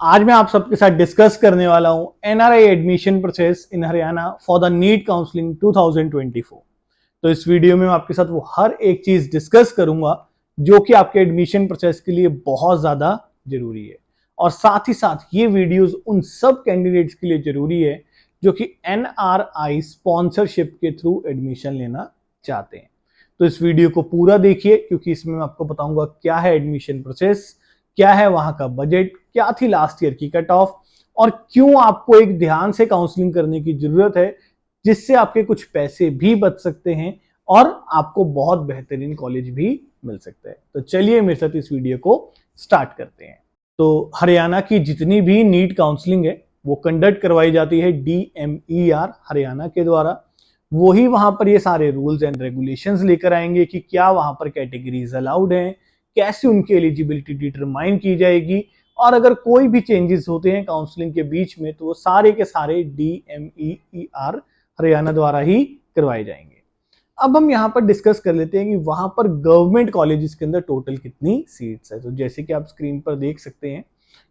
आज मैं आप सबके साथ डिस्कस करने वाला हूं NRI admission process in Haryana for the NEET counselling 2024। तो इस वीडियो में मैं आपके साथ वो हर एक चीज डिस्कस करूंगा जो कि आपके एडमिशन प्रोसेस के लिए बहुत ज्यादा जरूरी है। और साथ ही साथ ये वीडियोस उन सब कैंडिडेट्स के लिए जरूरी है जो कि एनआरआई स्पॉन्सरशिप के थ्रू एडमिशन लेना चाहते हैं। तो इस वीडियो को पूरा देखिए क्योंकि इसमें मैं आपको बताऊंगा क्या है एडमिशन प्रोसेस, क्या है वहां का बजट, क्या थी लास्ट ईयर की कट ऑफ, और क्यों आपको एक ध्यान से काउंसलिंग करने की जरूरत है जिससे आपके कुछ पैसे भी बच सकते हैं और आपको बहुत बेहतरीन कॉलेज भी मिल सकता है। तो चलिए मेरे साथ इस वीडियो को स्टार्ट करते हैं। तो हरियाणा की जितनी भी नीट काउंसलिंग है वो कंडक्ट करवाई जाती है DMER हरियाणा के द्वारा। वही वहां पर ये सारे रूल्स एंड रेगुलेशंस लेकर आएंगे कि क्या वहां पर कैटेगरीज अलाउड हैं, कैसे उनकी एलिजिबिलिटी डिटरमाइन की जाएगी, और अगर कोई भी चेंजेस होते हैं काउंसलिंग के बीच में तो वो सारे के सारे DMER हरियाणा द्वारा ही करवाए जाएंगे। अब हम यहाँ पर डिस्कस कर लेते हैं कि वहां पर गवर्नमेंट कॉलेजेस के अंदर टोटल कितनी सीट्स है। तो जैसे कि आप स्क्रीन पर देख सकते हैं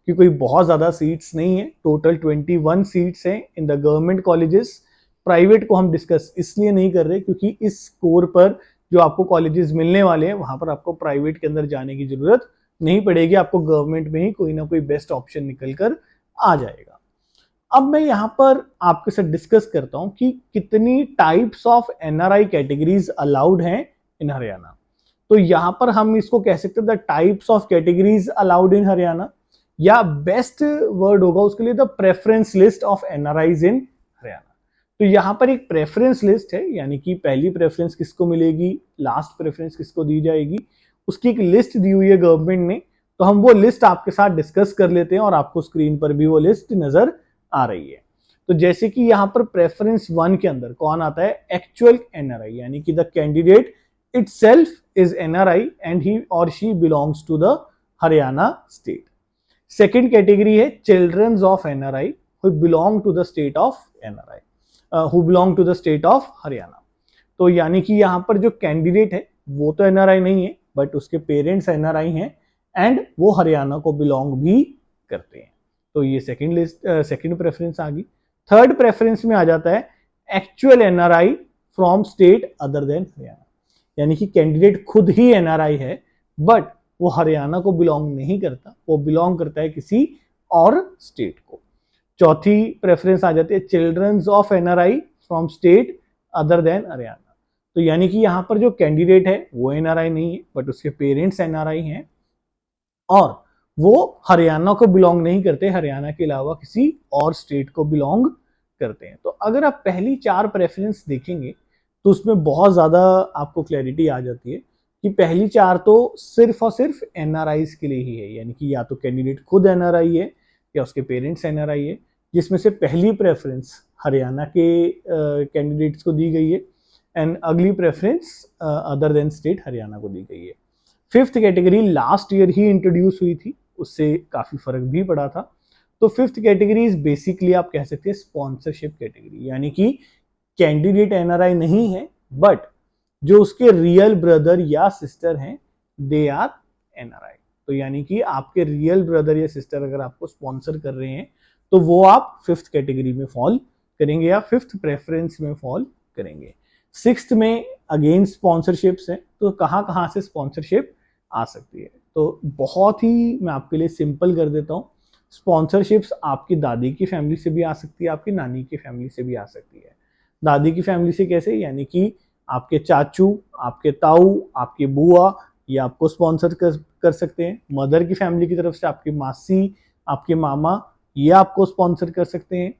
कि कोई बहुत ज्यादा सीट्स नहीं है, टोटल 21 सीट्स हैं in the government colleges. Private को हम डिस्कस इसलिए नहीं कर रहे क्योंकि इस स्कोर पर जो आपको कॉलेजेस मिलने वाले हैं वहां पर आपको प्राइवेट के अंदर जाने की जरूरत नहीं पड़ेगी, आपको गवर्नमेंट में ही कोई ना कोई बेस्ट ऑप्शन निकल कर आ जाएगा। अब मैं यहाँ पर आपके साथ डिस्कस करता हूँ कि कितनी types of NRI categories allowed हैं इन हरियाणा। तो यहाँ पर हम इसको कह सकते हैं the types of categories allowed in Haryana, या बेस्ट वर्ड होगा उसके लिए the preference list of NRIs in Haryana. तो यहाँ पर एक प्रेफरेंस लिस्ट है, यानी कि पहली प्रेफरेंस किसको मिलेगी, लास्ट प्रेफरेंस किसको दी जाएगी, उसकी एक लिस्ट दी हुई है गवर्नमेंट ने। तो हम वो लिस्ट आपके साथ डिस्कस कर लेते हैं और आपको स्क्रीन पर भी वो लिस्ट नजर आ रही है। तो जैसे कि यहाँ पर प्रेफरेंस 1 के अंदर कौन आता है, एक्चुअल एनआरआई, यानी कि the candidate itself is NRI and he or she belongs to the Haryana state. Second category है childrens of NRI who belong to the state of NRI, who belong to the state of Haryana. तो यानी कि यहाँ पर जो candidate है वो तो NRI नहीं है बट उसके पेरेंट्स NRI हैं एंड वो हरियाणा को बिलोंग भी करते हैं। तो ये सेकंड लिस्ट, सेकंड प्रेफरेंस आ गई। थर्ड प्रेफरेंस में आ जाता है actual NRI from state other than Haryana, यानी कि कैंडिडेट खुद ही एनआरआई है बट वो हरियाणा को बिलोंग नहीं करता, वो बिलोंग करता है किसी और स्टेट को। चौथी प्रेफरेंस आ जाती है childrens of NRI from state other than Haryana. तो यानी कि यहाँ पर जो कैंडिडेट है वो एनआरआई नहीं है बट उसके पेरेंट्स एनआरआई हैं और वो हरियाणा को बिलोंग नहीं करते, हरियाणा के अलावा किसी और स्टेट को बिलोंग करते हैं। तो अगर आप पहली 4 प्रेफरेंस देखेंगे तो उसमें बहुत ज़्यादा आपको क्लैरिटी आ जाती है कि पहली 4 तो सिर्फ और सिर्फ एनआरआईज के लिए ही है, यानी कि या तो कैंडिडेट खुद एनआरआई है या उसके पेरेंट्स एनआरआई है, जिसमें से पहली प्रेफरेंस हरियाणा के कैंडिडेट्स को दी गई है एंड अगली preference other than state Haryana को दी गई है। फिफ्थ कैटेगरी लास्ट ईयर ही इंट्रोड्यूस हुई थी, उससे काफ़ी फर्क भी पड़ा था। तो फिफ्थ कैटेगरी इज बेसिकली आप कह सकते हैं स्पॉन्सरशिप कैटेगरी, यानी कि कैंडिडेट एनआरआई नहीं है बट जो उसके रियल ब्रदर या सिस्टर हैं दे आर एनआरआई। तो यानी कि आपके रियल ब्रदर या सिस्टर अगर आपको स्पॉन्सर कर रहे हैं तो वो आप फिफ्थ कैटेगरी में फॉल करेंगे या फिफ्थ प्रेफरेंस में फॉल करेंगे। सिक्स्थ में अगेन स्पॉन्सरशिप्स हैं, तो कहाँ कहाँ से स्पॉन्सरशिप आ सकती है। तो बहुत ही मैं आपके लिए सिंपल कर देता हूँ, स्पॉन्सरशिप्स आपकी दादी की फैमिली से भी आ सकती है, आपकी नानी की फैमिली से भी आ सकती है। दादी की फैमिली से कैसे, यानी कि आपके चाचू, आपके ताऊ, आपकी बुआ ये आपको स्पॉन्सर कर सकते हैं। मदर की फैमिली की तरफ से आपकी मासी, आपके मामा ये आपको स्पॉन्सर कर सकते हैं।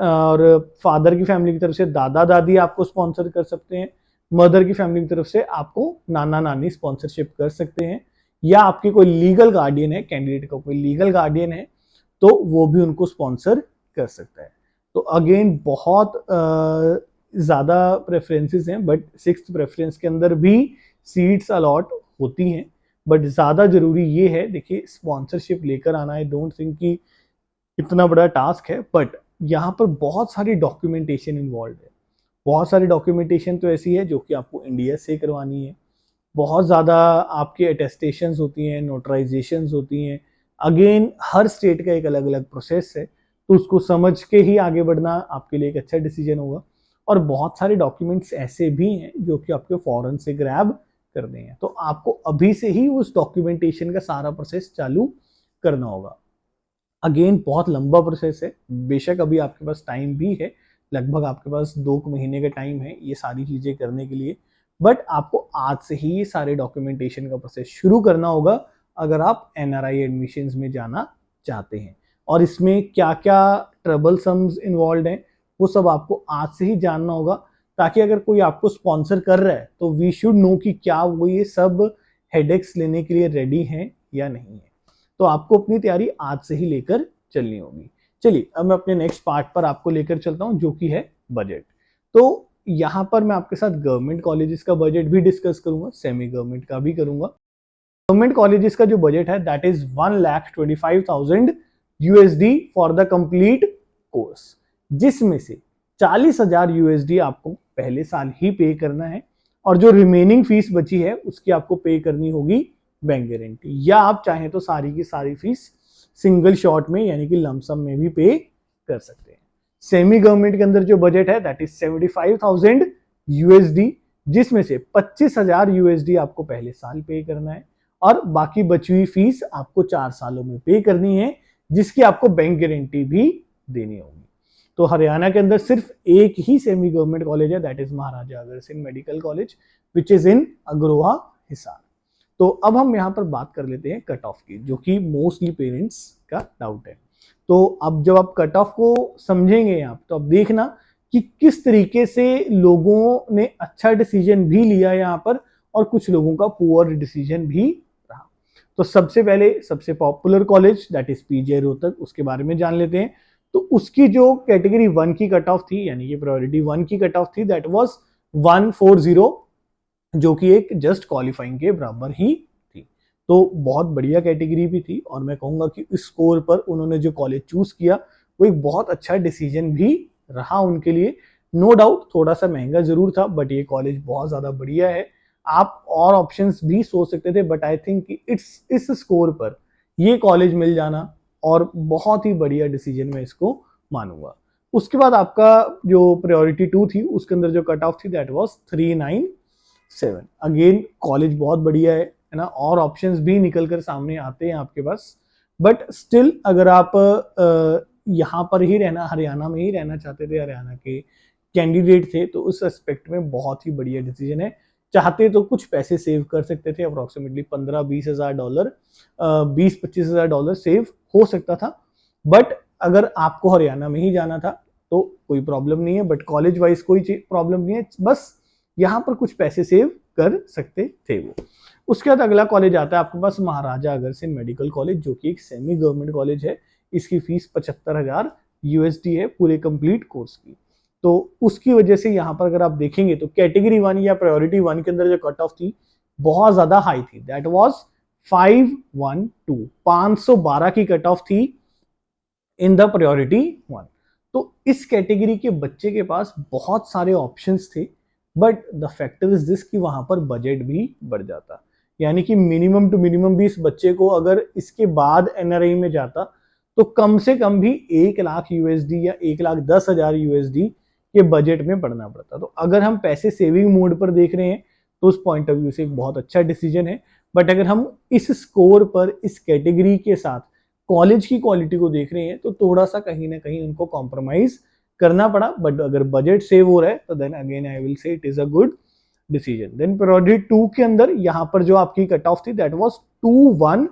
और फादर की फैमिली की तरफ से दादा दादी आपको स्पॉन्सर कर सकते हैं। मदर की फैमिली की तरफ से आपको नाना नानी स्पॉन्सरशिप कर सकते हैं, या आपके कोई लीगल गार्डियन है, कैंडिडेट का कोई लीगल गार्डियन है तो वो भी उनको स्पॉन्सर कर सकता है। तो अगेन बहुत ज़्यादा प्रेफरेंसेस हैं बट सिक्स्थ प्रेफरेंस के अंदर भी सीट्स अलॉट होती हैं, बट ज़्यादा ज़रूरी ये है, देखिए स्पॉन्सरशिप लेकर आना है, डोंट थिंक कि इतना बड़ा टास्क है, बट यहाँ पर बहुत सारी डॉक्यूमेंटेशन इन्वॉल्व है। बहुत सारी डॉक्यूमेंटेशन तो ऐसी है जो कि आपको इंडिया से करवानी है, बहुत ज़्यादा आपके अटेस्टेशंस होती हैं, नोटराइजेशंस होती हैं, अगेन हर स्टेट का एक अलग अलग प्रोसेस है, तो उसको समझ के ही आगे बढ़ना आपके लिए एक अच्छा डिसीजन होगा। और बहुत सारे डॉक्यूमेंट्स ऐसे भी हैं जो कि आपके फॉरेन से ग्रैब करने हैं, तो आपको अभी से ही उस डॉक्यूमेंटेशन का सारा प्रोसेस चालू करना होगा। अगेन बहुत लंबा प्रोसेस है, बेशक अभी आपके पास टाइम भी है, लगभग आपके पास 2 महीने का टाइम है ये सारी चीजें करने के लिए, बट आपको आज से ही ये सारे डॉक्यूमेंटेशन का प्रोसेस शुरू करना होगा अगर आप एनआरआई एडमिशंस में जाना चाहते हैं। और इसमें क्या क्या ट्रबल सम्स इन्वॉल्व हैं वो सब आपको आज से ही जानना होगा, ताकि अगर कोई आपको स्पॉन्सर कर रहा है तो वी शुड नो कि क्या वो ये सब हेडेक्स लेने के लिए रेडी हैं या नहीं है। तो आपको अपनी तैयारी आज से ही लेकर चलनी होगी। चलिए अब मैं अपने नेक्स्ट पार्ट पर आपको लेकर चलता हूं जो कि है बजट। तो यहाँ पर मैं आपके साथ गवर्नमेंट कॉलेजेस का बजट भी डिस्कस करूंगा, सेमी गवर्नमेंट का भी करूंगा। गवर्नमेंट कॉलेजेस का जो बजट है that is 1,25,000 USD for the complete course, जिसमें से 40,000 यूएसडी आपको पहले साल ही पे करना है, और जो रिमेनिंग फीस बची है उसकी आपको पे करनी होगी बैंक गारंटी, या आप चाहें तो सारी की सारी फीस सिंगल शॉट में यानी कि लमसम में भी पे कर सकते हैं। सेमी गवर्नमेंट के अंदर जो बजट है दैट इज 75,000 यूएसडी, जिसमें से 25,000 यूएसडी आपको पहले साल पे करना है, और बाकी बची हुई फीस आपको 4 सालों में पे करनी है, जिसकी आपको बैंक गारंटी भी देनी होगी। तो हरियाणा के अंदर सिर्फ एक ही सेमी गवर्नमेंट कॉलेज है that is Maharaja Agrasen medical college which is in Agroha Hisar. तो अब हम यहाँ पर बात कर लेते हैं कट ऑफ की, जो कि मोस्टली पेरेंट्स का डाउट है। तो अब जब आप कट ऑफ को समझेंगे यहाँ तो अब देखना कि किस तरीके से लोगों ने अच्छा डिसीजन भी लिया यहाँ पर और कुछ लोगों का पुअर डिसीजन भी रहा। तो सबसे पहले सबसे popular college that is PGI Rohtak, उसके बारे में जान लेते हैं। तो उसकी जो कैटेगरी 1 की कट ऑफ थी यानी कि प्रायोरिटी 1 की कट ऑफ थी दैट वाज 140, जो कि एक जस्ट क्वालिफाइंग के बराबर ही थी। तो बहुत बढ़िया कैटेगरी भी थी, और मैं कहूंगा कि इस स्कोर पर उन्होंने जो कॉलेज चूज किया वो एक बहुत अच्छा डिसीजन भी रहा उनके लिए। नो डाउट थोड़ा सा महंगा जरूर था, बट ये कॉलेज बहुत ज्यादा बढ़िया है। आप और ऑप्शंस भी सोच सकते थे, बट आई थिंक कि इस स्कोर पर ये कॉलेज मिल जाना और बहुत ही बढ़िया डिसीजन मैं इसको मानूंगा। उसके बाद आपका जो प्रायोरिटी 2 थी उसके अंदर जो कट ऑफ थी दैट वाज 397। अगेन कॉलेज बहुत बढ़िया है ना, और ऑप्शंस भी निकल कर सामने आते हैं आपके पास, बट स्टिल अगर आप यहाँ पर ही रहना, हरियाणा में ही रहना चाहते थे, हरियाणा के कैंडिडेट थे, तो उस एस्पेक्ट में बहुत ही बढ़िया डिसीजन है। चाहते तो कुछ पैसे सेव कर सकते थे, अप्रोक्सीमेटली 15-20 हजार डॉलर, 20-25 हजार डॉलर सेव हो सकता था, बट अगर आपको हरियाणा में ही जाना था तो कोई प्रॉब्लम नहीं है, बट कॉलेज वाइज कोई प्रॉब्लम नहीं है, बस यहाँ पर कुछ पैसे सेव कर सकते थे वो। उसके बाद अगला कॉलेज आता है आपके पास महाराजा अग्रसेन मेडिकल कॉलेज, जो कि एक सेमी गवर्नमेंट कॉलेज है। इसकी फीस 75,000 यूएसडी है पूरे कंप्लीट कोर्स की। तो उसकी वजह से यहाँ पर अगर आप देखेंगे तो कैटेगरी 1 या प्रायोरिटी 1 के अंदर जो कट ऑफ थी बहुत ज्यादा हाई थी, दैट वाज 512 की कट ऑफ थी इन द प्रायोरिटी 1। तो इस कैटेगरी के बच्चे के पास बहुत सारे ऑप्शंस थे, but the factor is this कि वहां पर बजट भी बढ़ जाता, यानी कि मिनिमम टू मिनिमम भी इस बच्चे को अगर इसके बाद एनआरआई में जाता तो कम से कम भी 1 लाख यूएसडी या 1,10,000 यूएसडी के बजट में पड़ना पड़ता। तो अगर हम पैसे सेविंग मोड पर देख रहे हैं तो उस पॉइंट ऑफ व्यू से एक बहुत अच्छा डिसीजन है, बट अगर हम इस स्कोर पर इस कैटेगरी के साथ कॉलेज की क्वालिटी को देख रहे हैं तो थोड़ा सा कहीं ना कहीं उनको कॉम्प्रोमाइज करना पड़ा, बट अगर बजट सेव हो रहा है तो then again I will say it is a good decision. Then priority 2 के अंदर यहाँ पर जो आपकी कट ऑफ थी दैट वाज 215,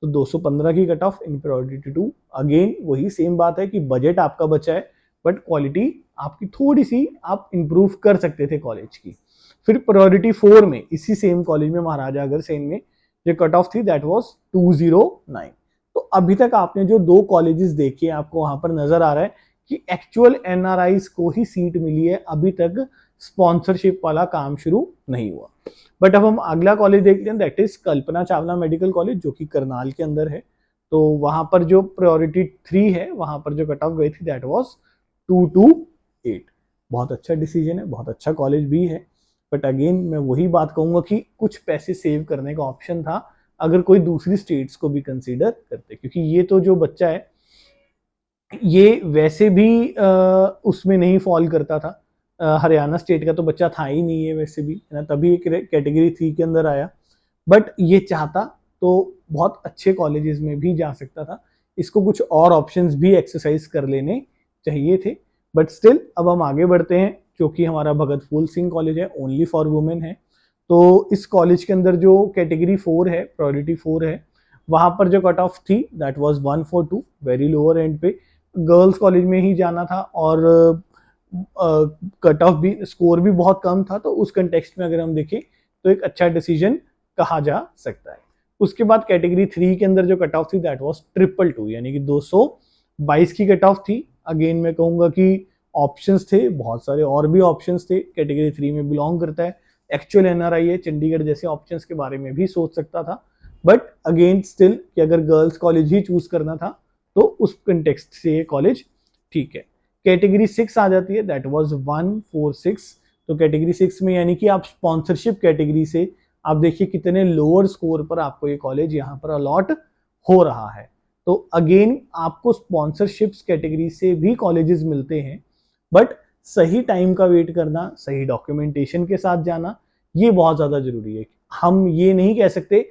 तो 215 की cut off in priority 2। Again वही सेम बात है कि बजट आपका बचा है, बट क्वालिटी आपकी थोड़ी सी आप इंप्रूव कर सकते थे कॉलेज की। फिर प्रायोरिटी 4 में इसी सेम कॉलेज में महाराजा अग्रसेन में जो कट ऑफ थी दैट वाज 209। तो अभी तक आपने जो 2 कॉलेजेस देखे आपको वहां पर नजर आ रहा है कि एक्चुअल एनआरआईज को ही सीट मिली है, अभी तक स्पॉन्सरशिप वाला काम शुरू नहीं हुआ। बट अब हम अगला कॉलेज देखते हैं that is Kalpana Chawla medical college, जो कि करनाल के अंदर है। तो वहां पर जो प्रायोरिटी 3 है वहां पर जो कट ऑफ गई थी दैट वाज 228। बहुत अच्छा डिसीजन है, बहुत अच्छा कॉलेज भी है, बट अगेन मैं वही बात कहूंगा कि कुछ पैसे सेव करने का ऑप्शन था अगर कोई दूसरी स्टेट्स को भी कंसीडर करते, क्योंकि ये तो जो बच्चा है ये वैसे भी उसमें नहीं फॉल करता था, हरियाणा स्टेट का तो बच्चा था ही नहीं है वैसे भी, है ना, तभी एक कैटेगरी 3 के अंदर आया। बट ये चाहता तो बहुत अच्छे कॉलेजेस में भी जा सकता था, इसको कुछ और ऑप्शंस भी एक्सरसाइज कर लेने चाहिए थे। बट स्टिल अब हम आगे बढ़ते हैं, क्योंकि हमारा भगत फूल सिंह कॉलेज है, ओनली फॉर वुमेन है। तो इस कॉलेज के अंदर जो कैटेगरी 4 है, प्रायोरिटी 4 है, वहां पर जो कट ऑफ थी that was 142, very lower and पे गर्ल्स कॉलेज में ही जाना था, और कट ऑफ भी, स्कोर भी बहुत कम था। तो उस कंटेक्स्ट में अगर हम देखें तो एक अच्छा डिसीजन कहा जा सकता है। उसके बाद कैटेगरी 3 के अंदर जो कट ऑफ थी दैट वाज 222, यानी कि 222 की कट ऑफ थी। अगेन मैं कहूंगा कि ऑप्शंस थे बहुत सारे, और भी ऑप्शंस थे, कैटेगरी 3 में बिलोंग करता है, एक्चुअल एनआरआई है, चंडीगढ़ जैसे ऑप्शंस के बारे में भी सोच सकता था। बट अगेन स्टिल कि अगर गर्ल्स कॉलेज ही चूज करना था तो उस कंटेक्स्ट से ये कॉलेज ठीक है। कैटेगरी 6 आ जाती है, दैट वाज 146। तो कैटेगरी 6 में यानी कि आप स्पॉन्सरशिप कैटेगरी से आप देखिए कितने लोअर स्कोर पर आपको ये कॉलेज यहाँ पर अलॉट हो रहा है। तो अगेन आपको स्पॉन्सरशिप्स कैटेगरी से भी कॉलेजेस मिलते हैं, बट सही टाइम का वेट करना, सही डॉक्यूमेंटेशन के साथ जाना, ये बहुत ज्यादा जरूरी है। हम ये नहीं कह सकते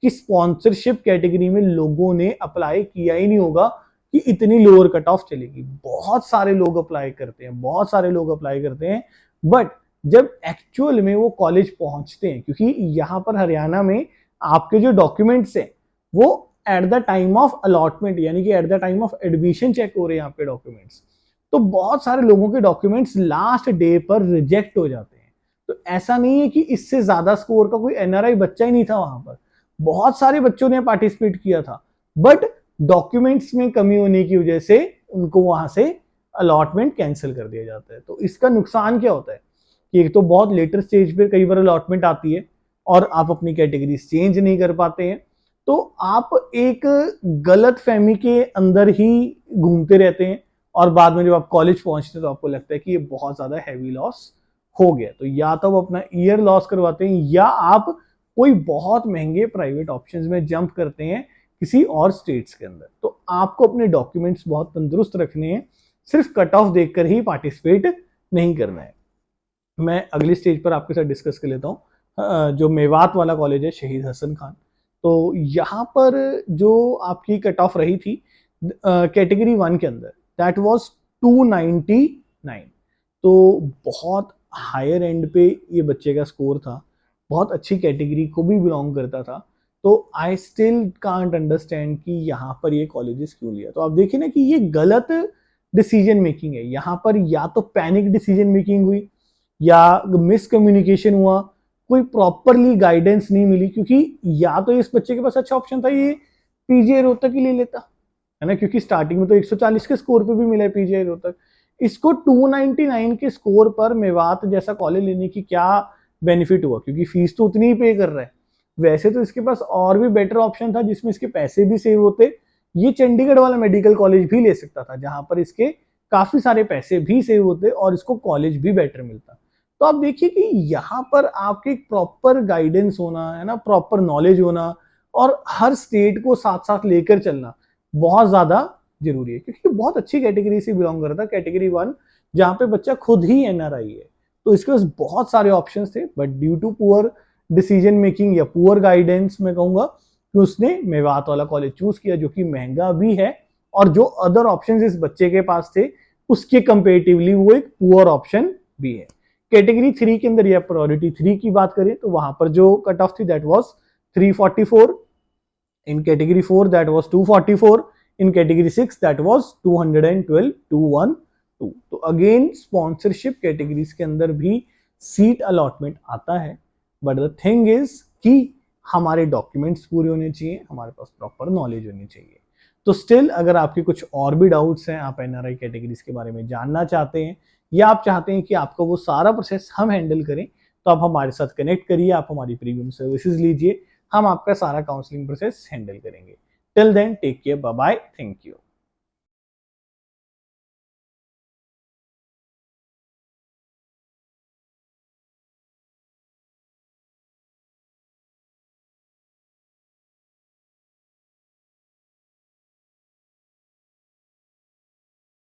कि स्पॉन्सरशिप कैटेगरी में लोगों ने अप्लाई किया ही नहीं होगा कि इतनी लोअर कट ऑफ चलेगी। बहुत सारे लोग अप्लाई करते हैं, बहुत सारे लोग अप्लाई करते हैं, बट जब एक्चुअल में वो कॉलेज पहुंचते हैं, क्योंकि यहाँ पर हरियाणा में आपके जो डॉक्यूमेंट्स हैं वो at the time of allotment, यानी कि at the time of admission check हो रहे हैं आपके डॉक्यूमेंट्स। तो बहुत सारे लोगों के डॉक्यूमेंट्स लास्ट डे पर रिजेक्ट हो जाते हैं। तो ऐसा नहीं है कि इससे ज्यादा स्कोर का कोई एनआरआई बच्चा ही नहीं था वहां पर, बहुत सारे बच्चों ने पार्टिसिपेट किया था, बट डॉक्यूमेंट्स में कमी होने की वजह से उनको वहां से अलॉटमेंट कैंसिल कर दिया जाता है। तो इसका नुकसान क्या होता है कि एक तो बहुत लेटर स्टेज पे कई बार अलॉटमेंट आती है और आप अपनी कैटेगरी चेंज नहीं कर पाते हैं, तो आप एक गलत फहमी के अंदर ही घूमते रहते हैं, और बाद में जब आप कॉलेज पहुंचते हैं तो आपको लगता है कि ये बहुत ज्यादा हैवी लॉस हो गया। तो या तो आप अपना ईयर लॉस करवाते हैं, या आप कोई बहुत महंगे प्राइवेट ऑप्शंस में जंप करते हैं किसी और स्टेट्स के अंदर। तो आपको अपने डॉक्यूमेंट्स बहुत तंदुरुस्त रखने हैं, सिर्फ कट ऑफ देखकर ही पार्टिसिपेट नहीं करना है। मैं अगली स्टेज पर आपके साथ डिस्कस कर लेता हूँ, जो मेवात वाला कॉलेज है, शहीद हसन खान। तो यहाँ पर जो आपकी कट ऑफ रही थी कैटेगरी 1 के अंदर दैट वाज 299। तो बहुत हायर एंड पे ये बच्चे का स्कोर था, बहुत अच्छी कैटेगरी को भी बिलोंग करता था। तो आई स्टिल कांट अंडरस्टैंड कि यहाँ पर ये कॉलेजेस क्यों लिया। तो आप देखिए ना कि ये गलत डिसीजन मेकिंग है यहाँ पर, या तो पैनिक डिसीजन मेकिंग हुई या मिसकम्युनिकेशन हुआ, कोई प्रॉपरली गाइडेंस नहीं मिली। क्योंकि या तो इस बच्चे के पास अच्छा ऑप्शन था, ये पीजीआई रोहतक ही ले लेता, है ना, क्योंकि स्टार्टिंग में तो 140 के स्कोर पे भी मिला है पीजीआई रोहतक। इसको 299 के स्कोर पर मेवात जैसा कॉलेज लेने की क्या बेनिफिट हुआ, क्योंकि फीस तो उतनी ही पे कर रहा है। वैसे तो इसके पास और भी बेटर ऑप्शन था जिसमें इसके पैसे भी सेव होते, ये चंडीगढ़ वाला मेडिकल कॉलेज भी ले सकता था जहां पर इसके काफी सारे पैसे भी सेव होते और इसको कॉलेज भी बेटर मिलता। तो आप देखिए कि यहाँ पर आपके प्रॉपर गाइडेंस होना, है ना, प्रॉपर नॉलेज होना, और हर स्टेट को साथ साथ लेकर चलना बहुत ज्यादा जरूरी है, क्योंकि बहुत अच्छी कैटेगरी से बिलोंग करता है, कैटेगरी 1, जहां पे बच्चा खुद ही एनआरआई है। तो इसके पास बहुत सारे ऑप्शंस थे, but due to poor decision making या पुअर गाइडेंस मैं कहूंगा कि उसने मेवात वाला कॉलेज चूज किया, जो कि महंगा भी है, और जो अदर ऑप्शंस इस बच्चे के पास थे उसके कंपेरेटिवली वो एक पुअर ऑप्शन भी है। कैटेगरी 3 के अंदर या प्रायोरिटी 3 की बात करें तो वहां पर जो कट ऑफ थी that was 344, in category 4 that was 244, in category 6 that was 212, 212। तो अगेन स्पॉन्सरशिप कैटेगरीज के अंदर भी सीट अलॉटमेंट आता है, बट द थिंग इज कि हमारे डॉक्यूमेंट्स पूरे होने चाहिए, हमारे पास प्रॉपर नॉलेज होनी चाहिए। तो स्टिल अगर आपके कुछ और भी डाउट्स हैं, आप एनआरआई कैटेगरीज के बारे में जानना चाहते हैं, या आप चाहते हैं कि आपको वो सारा प्रोसेस हम हैंडल करें, तो आप हमारे साथ कनेक्ट करिए, आप हमारी प्रीमियम सर्विसेज लीजिए, हम आपका सारा काउंसलिंग प्रोसेस हैंडल करेंगे। Till then take care, bye bye, thank you.